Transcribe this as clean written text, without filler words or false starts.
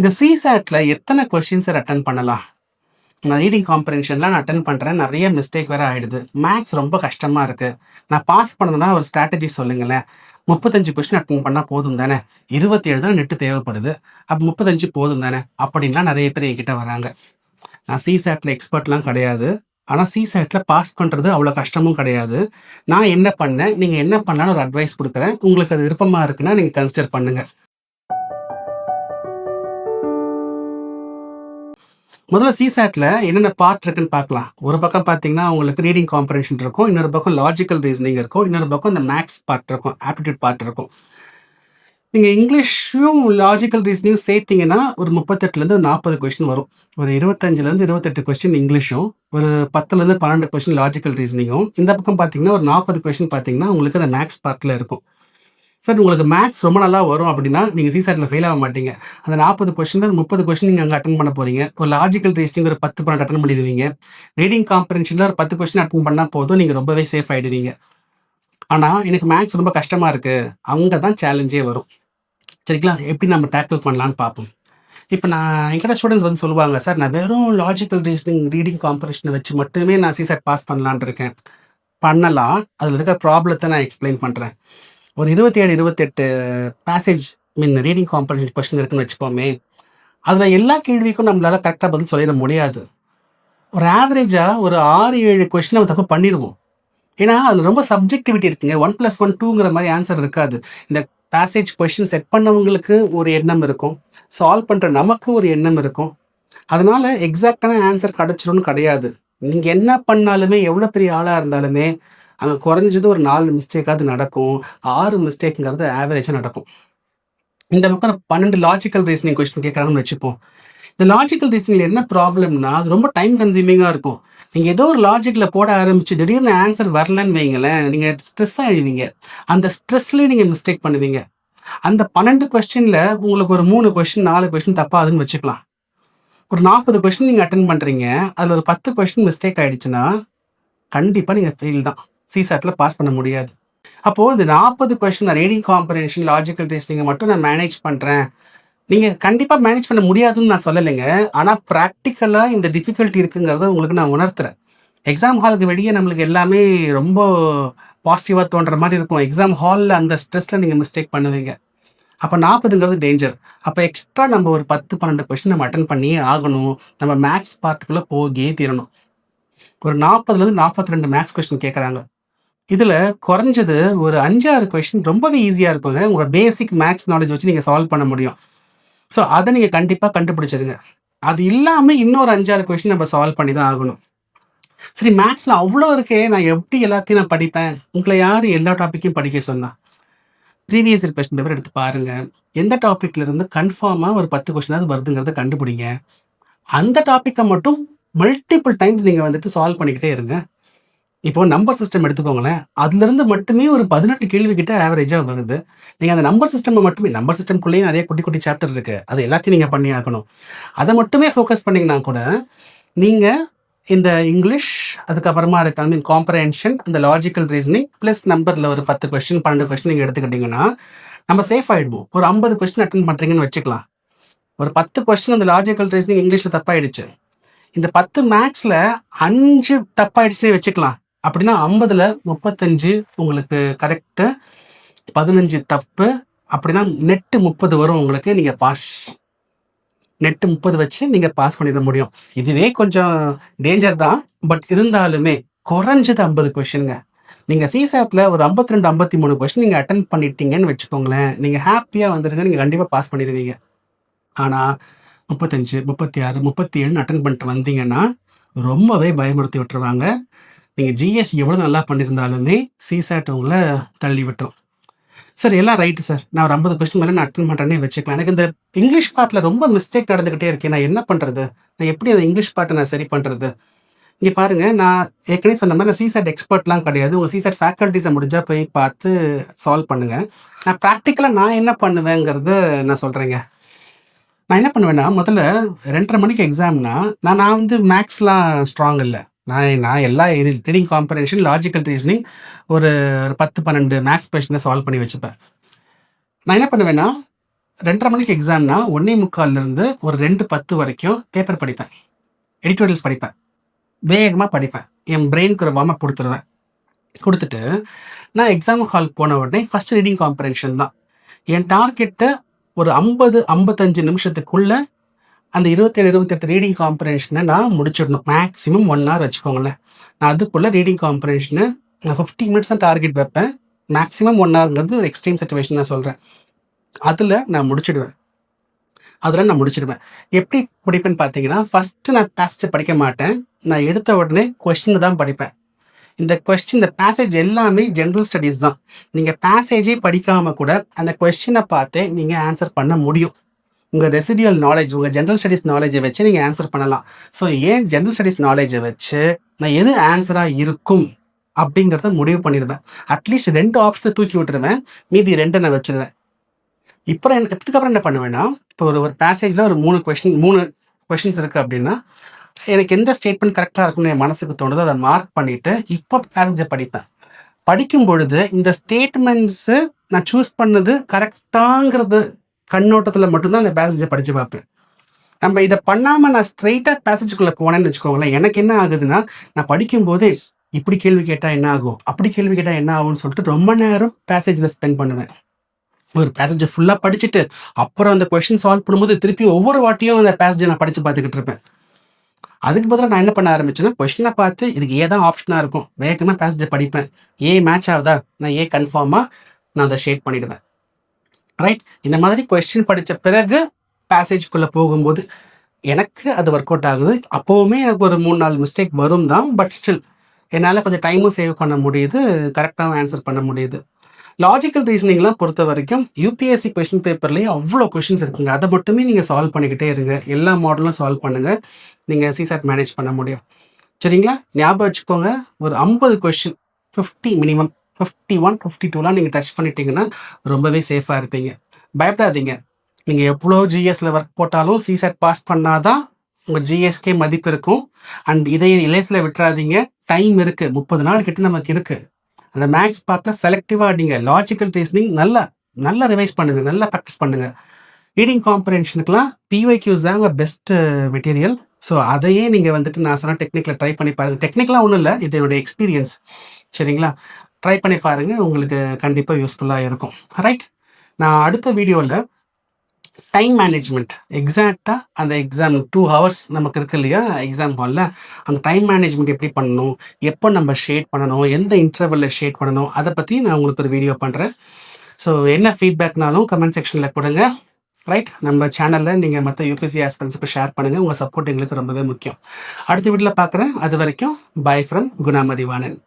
இந்த சிசாட்ல எத்தனை question sir attend பண்ணலாம்? நான் ரீடிங் காம்ப்ரிஹென்ஷன்லாம் நான் அட்டெண்ட் பண்றேன். நெறைய மிஸ்டேக் வேற ஆயிடுது. மேத்ஸ் ரொம்ப கஷ்டமா இருக்கு. நான் பாஸ் பண்ணணும்னா ஒரு ஸ்ட்ராட்டஜி சொல்லுங்களேன். 35 கொஸ்டின் அட்டெண்ட் பண்ணா போதும் தானே! 27 தான் நெட் தேவைப்படுது. அப்ப 35 போதும் தானே! அப்படின்லாம் நெறைய பேர் என்கிட்ட வராங்க. நான் சிசாட்ல எக்ஸ்பர்ட்லாம் கிடையாது. ஆனா சிசாட்ல பாஸ் பண்றது அவ்வளோ கஷ்டமும் கிடையாது. நான் என்ன பண்ணேன், நீங்க என்ன பண்ணலாம்னு ஒரு அட்வைஸ் குடுக்குறேன். உங்களுக்கு அது விருப்பமா இருக்குன்னா நீங்க கன்சிடர் பண்ணுங்க. முதல்ல சிசாட்ல என்னென்ன பார்ட் இருக்குன்னு பார்க்கலாம். ஒரு பக்கம் பார்த்தீங்கன்னா, உங்களுக்கு ரீடிங் காம்ப்ரிஹென்ஷன் இருக்கும். இன்னொரு பக்கம் லாஜிக்கல் ரீசனிங் இருக்கும். இன்னொரு பக்கம் இந்த மேத்ஸ் பார்ட் இருக்கும். ஆப்டிட்யூட் பார்ட் இருக்கும். நீங்க இங்கிலீஷும், லாஜிக்கல் ரீசனிங்கும் சேர்த்தீங்கன்னா, ஒரு 38லேருந்து 40 கொஸ்டின் வரும். ஒரு 25லேருந்து 28 கொஸ்டின் இங்கிலீஷும், ஒரு 10லேருந்து 12 கொஸ்டின் லாஜிக்கல் ரீசனிங்கும். இந்த பக்கம் பார்த்தீங்கன்னா, ஒரு 40 கொஸ்டின் பார்த்தீங்கன்னா, உங்களுக்கு அந்த மேத்ஸ் பார்ட்ல இருக்கும். சார் உங்களுக்கு மேத்ஸ் ரொம்ப நல்லா வரும் அப்படின்னா, நீங்க சிசாட்ல ஃபெயில் ஆக மாட்டீங்க. அந்த 40 கொஸ்டின்ல 30 கொஸ்டின் நீங்க அங்க அட்டெண்ட் பண்ண போறீங்க. ஒரு லாஜிக்கல் ரீசனிங் ஒரு 10, 12 அட்டெண்ட் பண்ணிடுவீங்க. ரீடிங் காம்ப்ரிஹென்ஷன்ல ஒரு 10 கொஸ்டின் அட்டெண்ட் பண்ணா போதும். நீங்க ரொம்பவே சேஃப் ஆயிடுவீங்க. ஆனா, எனக்கு மேத்ஸ் ரொம்ப கஷ்டமா இருக்கு. அங்க தான் சேலஞ்சே வரும். சரிங்களா? எப்படி நம்ம டேக்கிள் பண்ணலான்னு பார்ப்போம். இப்ப என்கிட்ட ஸ்டூடண்ட்ஸ் வந்து சொல்லுவாங்க, "சார் நான் வெறும் லாஜிக்கல் ரீசனிங், ரீடிங் காம்ப்ரிஹென்ஷன வச்சு மட்டுமே நான் சிசாட் பாஸ் பண்ணலான்னு இருக்கேன்." பண்ணலாம். அதுல இருக்கிற ப்ராப்ளத்த நான் எக்ஸ்ப்ளைன் பண்றேன். ஒரு 27, 28 பேசேஜ் ரீடிங் காம்ப்ரிஹென்ஷன் கொஸ்டின் இருக்குன்னு வச்சுப்போமே. அதுல எல்லா கேள்விக்கும் நம்மளால கரெக்ட்டா பதில் சொல்லிட முடியாது. ஒரு ஆவரேஜா ஒரு 6, 7 கொஸ்டின் நம்ம தப்பு பண்ணிருவோம். ஏன்னா, அதுல ரொம்ப சப்ஜெக்டிவிட்டி இருக்குங்க. 1+1 2ங்கிற மாரி ஆன்சர் இருக்காது. இந்த பேசேஜ் கொஸ்டின் செட் பண்ணவங்களுக்கு ஒரு எண்ணம் இருக்கும். சால்வ் பண்ற நமக்கு ஒரு எண்ணம் இருக்கும். அதனால எக்ஸாக்ட்டான ஆன்சர் கிடைச்சிரும்னு கிடையாது. நீங்க என்ன பண்ணாலுமே, எவ்வளோ பெரிய ஆளா இருந்தாலுமே, அங்க குறைஞ்சது ஒரு 4 மிஸ்டேக்காவது நடக்கும். 6 மிஸ்டேக்ங்கிறது ஆவரேஜா நடக்கும். இந்த பக்கம் 12 லாஜிக்கல் ரீசனிங் கொஸ்டின் கேட்குறாங்கன்னு வச்சுப்போம். இந்த லாஜிக்கல் ரீசனிங்ல என்ன ப்ராப்ளம்னா, அது ரொம்ப டைம் கன்சியூமிங்கா இருக்கும். நீங்க ஏதோ ஒரு லாஜிக்ல போட ஆரம்பிச்சு திடீர்னு ஆன்சர் வரலன்னு வைங்களேன், நீங்க ஸ்ட்ரெஸ் ஆயிடுவீங்க. அந்த ஸ்ட்ரெஸ்லயே நீங்க மிஸ்டேக் பண்ணுவீங்க. அந்த 12 கொஸ்டின்ல உங்களுக்கு ஒரு 3 கொஸ்டின், 4 கொஸ்டின் தப்பாகுதுன்னு வச்சுக்கலாம். ஒரு 40 கொஸ்டின் நீங்க அட்டெண்ட் பண்றீங்க. அதுல ஒரு 10 கொஸ்டின் மிஸ்டேக் ஆயிடுச்சுன்னா, கண்டிப்பா நீங்க ஃபெயில் தான். சிசாட்ல பாஸ் பண்ண முடியாது. அப்போ இந்த 40 கொஸ்டின் நான் ரீடிங் காம்ப்ரிஹென்ஷன், லாஜிக்கல் ரீசனிங்க மட்டும் நான் மேனேஜ் பண்றேன். நீங்க கண்டிப்பா மேனேஜ் பண்ண முடியாதுன்னு நான் சொல்லலைங்க. ஆனா பிராக்டிகலா இந்த டிஃபிகல்டி இருக்குங்கிறத உங்களுக்கு நான் உணர்த்துறேன். எக்ஸாம் ஹாலுக்கு வெளிய நம்மளுக்கு எல்லாமே ரொம்ப பாசிட்டிவா தோன்ற மாரி இருக்கும். எக்ஸாம் ஹால்ல அந்த ஸ்ட்ரெஸ்ல நீங்க மிஸ்டேக் பண்ணுவீங்க. அப்ப 40ங்கிறது டேஞ்சர். அப்ப எக்ஸ்ட்ரா நம்ம ஒரு 10, 12 கொஸ்டின் நம்ம அட்டெண்ட் பண்ணியே ஆகணும். நம்ம மேத்ஸ் பார்ட்குள்ள போகியே தீரணும். ஒரு 40லேருந்து 42 மேத்ஸ் கொஸ்டின் கேட்கறாங்க. இதுல குறைஞ்சது ஒரு 5, 6 கொஸ்டின் ரொம்பவே ஈஸியா இருக்குங்க. உங்க பேசிக் மேத்ஸ் நாலேட்ஜ் வச்சு நீங்க சால்வ் பண்ண முடியும். ஸோ, அத நீங்க கண்டிப்பா கண்டுபிடிச்சிருங்க. அது இல்லாம இன்னொரு 5, 6 கொஸ்டின் நம்ம சால்வ் பண்ணி தான் ஆகணும். சரி மேத்ஸ்ல அவ்ளோ இருக்கே! நான் எப்படி எல்லாத்தையும் நான் படிப்பேன்? உங்கள யாரு எல்லா டாபிக்கையும் படிக்க சொன்னா? ப்ரீவியஸ் இயர் கொஸ்டின் பேப்பர் எடுத்து பாருங்க. எந்த டாபிக்ல இருந்து கன்ஃபார்மா ஒரு 10 கொஸ்டினாவது வருதுங்கிறத கண்டுபிடிங்க. அந்த டாபிக்க மட்டும் மல்டிபிள் டைம்ஸ் நீங்க வந்துட்டு சால்வ் பண்ணிக்கிட்டே இருங்க. இப்போ நம்பர் சிஸ்டம் எடுத்துக்கோங்களேன். அதுலருந்து மட்டுமே ஒரு 18 கேள்வி கிட்ட ஆவரேஜா வருது. நீங்க அந்த நம்பர் சிஸ்டம் மட்டுமே நம்பர் சிஸ்டம்குள்ளேயே நெறைய குட்டி, குட்டி சாப்டர் இருக்கு. அது எல்லாத்தையும் நீங்க பண்ணி ஆகணும். அத மட்டுமே ஃபோக்கஸ் பண்ணீங்கன்னா கூட, நீங்க இந்த இங்கிலீஷ், அதுக்கப்புறமா இருக்க காம்ப்ரிஹென்ஷன், அந்த லாஜிக்கல் ரீசனிங் பிளஸ் நம்பர்ல ஒரு 10 கொஸ்டின், 12 கொஸ்டின் நீங்க எடுத்துக்கிட்டீங்கன்னா, நம்ம சேஃப் ஆயிடுவோம். ஒரு 50 கொஸ்டின் அட்டெண்ட் பண்றீங்கன்னு வச்சுக்கலாம். ஒரு 10 கொஸ்டின் அந்த லாஜிக்கல் ரீசனிங் இங்கிலீஷ்ல தப்பாயிடுச்சு. இந்த 10 மேத்ஸ்ல 5 தப்பாயிடுச்சுன்னே வச்சுக்கலாம். அப்படின்னா 50ல 35 உங்களுக்கு கரெக்ட்டு, 15 தப்பு. அப்படின்னா நெட் 30 வரும் உங்களுக்கு. நீங்க பாஸ். நெட் 30 வச்சு நீங்க பாஸ் பண்ணிட முடியும். இதுவே கொஞ்சம் டேஞ்சர் தான். பட் இருந்தாலுமே குறைஞ்சது 50 கொஸ்டின்ங்க. நீங்க சிசாட்ல ஒரு 52, 53 கொஸ்டின் நீங்க அட்டெண்ட் பண்ணிட்டீங்கன்னு வச்சுக்கோங்களேன். நீங்க ஹேப்பியா வந்துருங்க. நீங்க கண்டிப்பா பாஸ் பண்ணிடுவீங்க. ஆனா 35, 36, 37ன்னு அட்டெண்ட் பண்ணிட்டு வந்தீங்கன்னா, ரொம்பவே பயமுறுத்தி விட்டுருவாங்க. நீங்க ஜிஎஸ் எவ்வளோ நல்லா பண்ணியிருந்தாலுமே, சிசாட் உங்கள தள்ளி விட்டுரும். சார் எல்லாம் ரைட்டு சார். நான் ஒரு 50 கொஸ்டின் மேல நான் அட்டெண்ட் பண்றேன்னே வச்சுக்கலாம். எனக்கு இந்த இங்கிலீஷ் பார்ட்ல ரொம்ப மிஸ்டேக் நடந்துகிட்டே இருக்கே. நான் என்ன பண்றது? நான் எப்படி அந்த இங்கிலீஷ் பார்ட்ட நான் சரி பண்றது? இங்க பாருங்க, நான் ஏற்கனவே சொன்ன மாரி நான் சிசாட் எக்ஸ்பர்ட்லாம் கிடையாது. உங்க சிசாட் ஃபேக்கல்டீஸ முடிஞ்சா போய் பார்த்து சால்வ் பண்ணுங்க. நான் பிராக்டிகலா நான் என்ன பண்ணுவேங்கிறத நான் சொல்றேங்க. நான் என்ன பண்ணுவேன்னா, முதல்ல 2:30 மணிக்கு எக்ஸாம்னா, நான் வந்து மேத்ஸ்லாம் ஸ்ட்ராங் இல்ல. நான் எல்லா ரீடிங் காம்ப்ரிஹென்ஷன், லாஜிக்கல் ரீசனிங் ஒரு 10, 12 மேத்ஸ் கொஸ்டின சால்வ் பண்ணி வச்சுப்பேன். நான் என்ன பண்ணுவேன்னா, 2:30 மணிக்கு எக்ஸாம்னா 1:45லேருந்து ஒரு 2:10 வரைக்கும் பேப்பர் படிப்பேன், எடிட்டோரியல்ஸ் படிப்பேன், வேகமாக படிப்பேன். என் பிரெயினுக்கு ஒரு வார்ம் அப் கொடுத்துருவேன். கொடுத்துட்டு நான் எக்ஸாம் ஹால் போன உடனே ஃபஸ்ட் ரீடிங் காம்ப்ரஹென்ஷன் தான். என் டார்கெட்டை ஒரு 50-55 நிமிஷத்துக்குள்ள அந்த 27-28 ரீடிங் காம்ப்ரஹென்ஷனை நான் முடிச்சிடணும். மேக்ஸிமம் 1 hour வச்சுக்கோங்களேன். நான் அதுக்குள்ளே ரீடிங் காம்ப்ரஹென்ஷனை நான் 50 மினிட்ஸ் தான் டார்கெட் வைப்பேன். மேக்ஸிமம் 1 hourங்கிறது ஒரு எக்ஸ்ட்ரீம் சிச்சுவேஷன் நான் சொல்கிறேன். அதில் நான் முடிச்சிடுவேன். எப்படி படிப்பேன்னு பார்த்தீங்கன்னா, ஃபஸ்ட்டு நான் பேசேஜை படிக்க மாட்டேன். நான் எடுத்த உடனே கொஸ்டினை தான் படிப்பேன். இந்த பேசேஜ் எல்லாமே ஜென்ரல் ஸ்டடீஸ் தான். நீங்கள் பேசேஜே படிக்காமல் கூட அந்த கொஸ்டினை பார்த்தே நீங்கள் ஆன்சர் பண்ண முடியும். உங்கள் ரெசிடியல் நாலேஜ், உங்கள் ஜென்ரல் ஸ்டடீஸ் நாலேஜை வச்சு நீங்கள் ஆன்சர் பண்ணலாம். ஸோ ஏன் ஜென்ரல் ஸ்டடீஸ் நாலேஜை வச்சு நான் எது ஆன்சராக இருக்கும் அப்படிங்கிறத முடிவு பண்ணிடுவேன். அட்லீஸ்ட் 2 ஆப்ஷனை தூக்கி விட்டுருவேன், மீதி 2 நான் வச்சுருவேன். இதுக்கப்புறம் என்ன பண்ணுவேன்னா, இப்போ ஒரு பேசேஜில் ஒரு 3 கொஷின்ஸ் இருக்குது அப்படின்னா, எனக்கு எந்த ஸ்டேட்மெண்ட் கரெக்டாக இருக்குன்னு என் மனசுக்கு தோணுதோ அதை மார்க் பண்ணிவிட்டு இப்போ பேசேஜை படிப்பேன். படிக்கும் பொழுது இந்த ஸ்டேட்மெண்ட்ஸு நான் சூஸ் பண்ணது கரெக்டாங்கிறது கண்ணோட்டத்தில் மட்டும்தான் அந்த பேசேஜை படித்து பார்ப்பேன். நம்ம இதை பண்ணாமல் நான் ஸ்ட்ரெயிட்டாக பேசேஜுக்குள்ளே போனேன்னு வச்சுக்கோங்களேன், எனக்கு என்ன ஆகுதுன்னா, நான் படிக்கும்போதே இப்படி கேள்வி கேட்டால் என்ன ஆகும், அப்படி கேள்வி கேட்டால் என்ன ஆகும்னு சொல்லிட்டு ரொம்ப நேரம் பேசேஜில் ஸ்பெண்ட் பண்ணுவேன். ஒரு பேசேஜை ஃபுல்லாக படிச்சுட்டு அப்புறம் அந்த கொஷின் சால்வ் பண்ணும்போது திருப்பி ஒவ்வொரு வாட்டியும் அந்த பேசேஜை நான் படித்து பார்த்துக்கிட்டு இருப்பேன். அதுக்கு பதிலாக நான் என்ன பண்ண ஆரம்பிச்சேன்னா, கொஷினை பார்த்து இதுக்கு ஏதான் ஆப்ஷனாக இருக்கும், வேகமாக பேசேஜை படிப்பேன். மேட்ச் ஆகுதா, நான் கன்ஃபார்மாக நான் அதை ஷேட் பண்ணிவிடுவேன். ரைட், இந்த மாதிரி கொஸ்டின் படித்த பிறகு பேசேஜுக்குள்ளே போகும்போது எனக்கு அது ஒர்க் அவுட் ஆகுது. அப்போவுமே எனக்கு ஒரு 3-4 மிஸ்டேக் வரும் தான், பட் ஸ்டில் என்னால் கொஞ்சம் டைமும் சேவ் பண்ண முடியுது, கரெக்டாகவும் ஆன்சர் பண்ண முடியுது. லாஜிக்கல் ரீசனிங்லாம் பொறுத்த வரைக்கும் யூபிஎஸ்சி கொஸ்டின் பேப்பர்லேயே அவ்வளோ கொஷின்ஸ் இருக்குங்க. அதை மட்டுமே நீங்கள் சால்வ் பண்ணிக்கிட்டே இருங்க. எல்லா மாடலும் சால்வ் பண்ணுங்கள், நீங்கள் சிசாட் மேனேஜ் பண்ண முடியும். சரிங்களா? ஞாபகம் வச்சுக்கோங்க, ஒரு 50 கொஷின் 50 மினிமம் 51, 52லாம் நீங்கள் டச் பண்ணிட்டீங்கன்னா ரொம்பவே சேஃபாக இருப்பீங்க. பயப்படாதீங்க. நீங்கள் எவ்வளோ ஜிஎஸ்சில் ஒர்க் போட்டாலும் சிசாட் பாஸ் பண்ணாதான் உங்கள் ஜிஎஸ்கே மதிப்பு இருக்கும். அண்ட் இதை இலேஸில் விட்டுறாதீங்க, டைம் இருக்குது, 30 நாள் கிட்ட நமக்கு இருக்குது. அந்த மேக்ஸ் பார்ட்டில் செலக்டிவாக அடிங்க. லாஜிக்கல் ரீசனிங் நல்லா ரிவைஸ் பண்ணுங்கள், நல்லா ப்ராக்டிஸ் பண்ணுங்கள். ரீடிங் காம்ப்ரஹென்ஷனுக்குலாம் பிஒய்க்யூஸ் தாங்க பெஸ்ட்டு மெட்டீரியல். ஸோ அதையே நீங்கள் வந்துட்டு நான் சொன்ன டெக்னிக்கில் ட்ரை பண்ணி பாருங்கள். டெக்னிக்கலாக ஒன்றும் இல்லை, இது என்னுடைய எக்ஸ்பீரியன்ஸ். சரிங்களா? ட்ரை பண்ணி பாருங்கள், உங்களுக்கு கண்டிப்பாக யூஸ்ஃபுல்லாக இருக்கும். ரைட், நான் அடுத்த வீடியோவில் டைம் மேனேஜ்மெண்ட் எக்ஸாக்டாக அந்த எக்ஸாம் 2 hours நமக்கு இருக்கு இல்லையா எக்ஸாம் ஹாலில், அந்த டைம் மேனேஜ்மெண்ட் எப்படி பண்ணணும், எப்போ நம்ம ஷேட் பண்ணணும், எந்த இன்டர்வலில் ஷேட் பண்ணணும், அதை பற்றி நான் உங்களுக்கு ஒரு வீடியோ பண்ணுறேன். ஸோ என்ன ஃபீட்பேக்னாலும் கமெண்ட் செக்ஷனில் கொடுங்க. ரைட், நம்ம சேனலில் நீங்கள் மற்ற யூபிஎஸ்சி ஆஸ்பிரண்ட்ஸுக்கு ஷேர் பண்ணுங்கள். உங்கள் சப்போர்ட் எங்களுக்கு ரொம்பவே முக்கியம். அடுத்த வீடியோவில் பார்க்குறேன். அது வரைக்கும் பை ஃப்ரம் குணா மதிவாணன்.